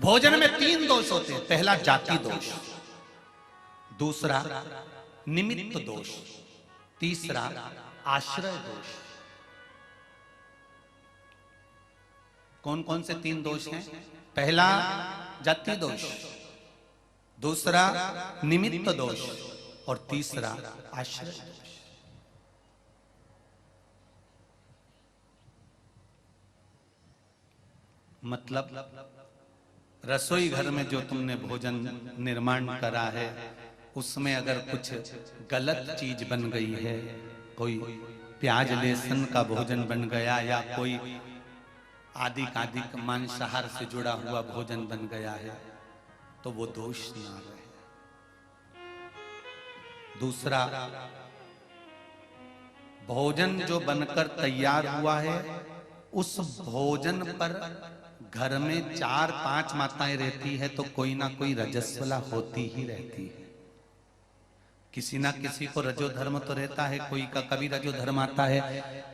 भोजन में तीन दोष होते हैं। पहला जाति दोष, दूसरा निमित्त दोष, तीसरा आश्रय दोष। कौन कौन से तीन दोष हैं? पहला जाति दोष, दूसरा निमित्त दोष और तीसरा आश्रय दोष। मतलब रसोई घर में जो तुमने भोजन निर्माण करा है उसमें अगर कुछ गलत चीज बन गई है, कोई प्याज लहसुन का भोजन बन गया या कोई आदि मांसाहार से जुड़ा हुआ भोजन बन गया है तो वो दोष ना रहे। दूसरा, भोजन जो बनकर तैयार हुआ है उस भोजन पर घर में 4-5 माताएं रहती है तो कोई ना कोई रजस्वला होती ही रहती है। किसी ना किसी को रजो धर्म तो रहता है, कोई का कभी रजो धर्म आता है,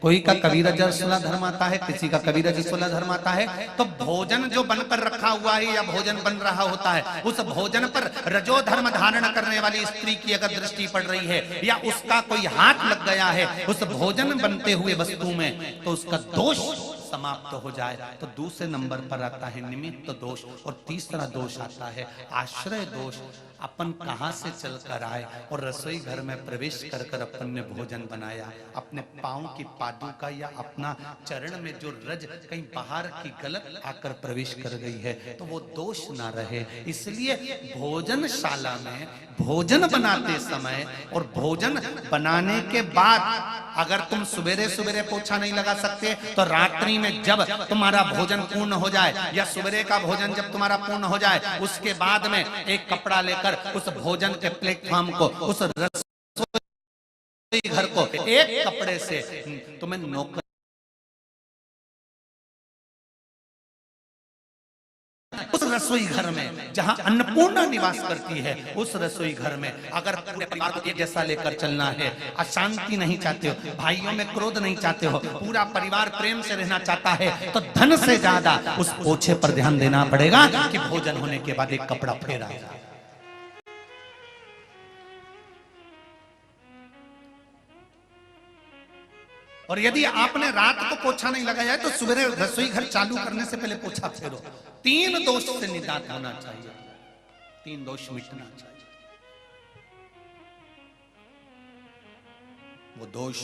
कोई का कभी रजस्वला धर्म आता है, किसी का कभी रजस्वला धर्म आता है। तो भोजन जो बनकर रखा हुआ है या भोजन बन रहा होता है उस भोजन पर रजो धर्म धारण करने वाली स्त्री की अगर दृष्टि पड़ रही है या उसका कोई हाथ लग गया है उस भोजन बनते हुए वस्तु में तो उसका दोष समाप्त हो जाए। तो दूसरे नंबर पर आता है निमित्त दोष और तीसरा दोष आता है आश्रय दोष। अपन कहां से चलकर आए और रसोई घर में प्रवेश कर कर अपन ने भोजन बनाया, अपने पांव की पादुका या अपना चरण में जो रज कहीं बाहर की गलत आकर प्रवेश कर गई है तो वो दोष ना रहे। इसलिए भोजनशाला में भोजन बनाते समय और भोजन बनाने के बाद अगर तुम सुबेरे सुबेरे पोछा नहीं लगा सकते तो रात्रि में जब तुम्हारा भोजन पूर्ण हो जाए या सुबेरे का भोजन जब तुम्हारा पूर्ण हो जाए उसके बाद में एक कपड़ा लेकर उस भोजन के प्लेटफॉर्म को, उस रसोई घर को एक कपड़े से तुम्हें नोकर उस रसोई घर में जहां अन्नपूर्णा निवास करती है उस रसोई घर में अगर पूरे परिवार को एक जैसा लेकर चलना है, अशांति नहीं चाहते हो, भाइयों में क्रोध नहीं चाहते हो, पूरा परिवार प्रेम से रहना चाहता है तो धन से ज्यादा उस पोछे पर ध्यान देना पड़ेगा कि भोजन होने के बाद एक कपड़ा फेरा जाए। और यदि आपने रात को पोछा नहीं लगाया है तो सुबह रसोई घर चालू करने से पहले पोछा फेरो। 3 दोष से निजात होना चाहिए, 3 दोष मिटना चाहिए। वो दोष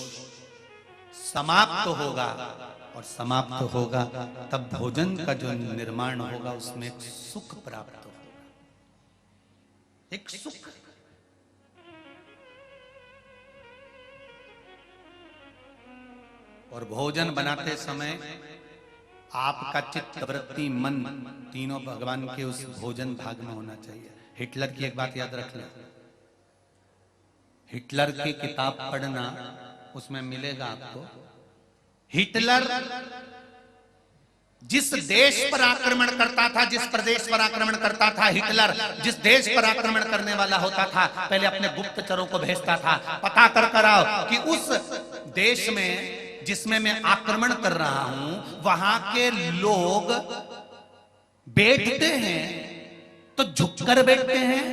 समाप्त होगा और समाप्त होगा तब भोजन का जो निर्माण होगा उसमें एक सुख प्राप्त होगा, एक सुख। और भोजन बनाते समय आपका चित्त, वृत्ति, मन तीनों भगवान के उस भोजन भाग में होना चाहिए। हिटलर की एक बात याद रख लें, हिटलर की किताब पढ़ना उसमें मिलेगा आपको। हिटलर जिस देश पर आक्रमण करता था, जिस प्रदेश पर आक्रमण करता था, हिटलर जिस देश पर आक्रमण करने वाला होता था पहले अपने गुप्तचरों को भेजता था, पता कर आओ कि उस देश में जिसमें मैं आक्रमण कर रहा हूं वहां के लोग बैठते हैं तो झुककर बैठते हैं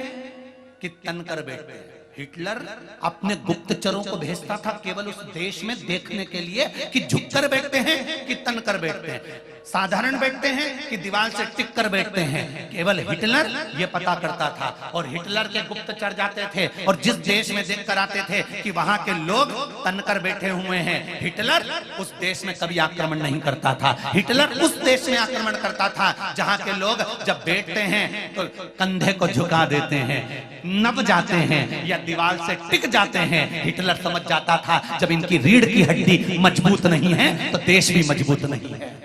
कि तनकर बैठते हैं। हिटलर अपने गुप्तचरों को भेजता था केवल उस देश में देखने के लिए कि झुककर बैठते हैं कि तनकर बैठते हैं, साधारण बैठते हैं कि दीवार से टिक कर बैठते हैं। केवल हिटलर ये पता करता था और हिटलर के गुप्तचर जाते थे और जिस देश में देखकर आते थे कि वहां के लोग तनकर बैठे हुए हैं, हिटलर उस देश में कभी आक्रमण नहीं करता था। हिटलर उस देश में आक्रमण करता था जहां के लोग जब बैठते हैं तो कंधे को झुका देते हैं, नब जाते हैं या दीवार से टिक जाते हैं। हिटलर समझ जाता था जब इनकी रीढ़ की हड्डी मजबूत नहीं है तो देश भी मजबूत नहीं है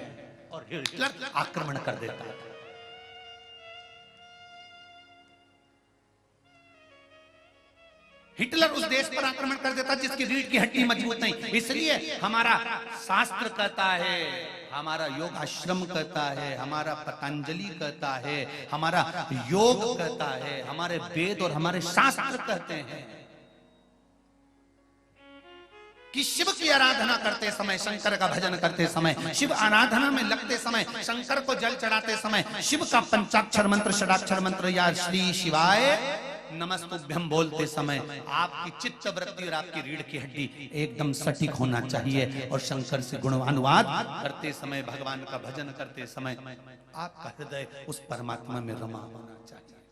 और हिटलर आक्रमण कर देता था। हिटलर उस देश पर आक्रमण कर देता जिसकी रीढ़ की हड्डी मजबूत नहीं। इसलिए हमारा शास्त्र कहता है, हमारा योग आश्रम कहता है, हमारा पतंजलि कहता है, हमारा योग कहता है, हमारे वेद और हमारे शास्त्र कहते हैं कि शिव की आराधना करते समय, शंकर का भजन करते समय, शिव आराधना में लगते समय, शंकर को जल चढ़ाते समय शिव का पंचाक्षर मंत्र, षडाक्षर मंत्र या श्री शिवाय नमस्तुभ्यम बोलते समय आपकी चित्त वृत्ति और आपकी रीढ़ की हड्डी एकदम सटीक होना चाहिए। और शंकर से गुणानुवाद करते समय, भगवान का भजन करते समय आपका हृदय उस परमात्मा में रमा होना चाहिए।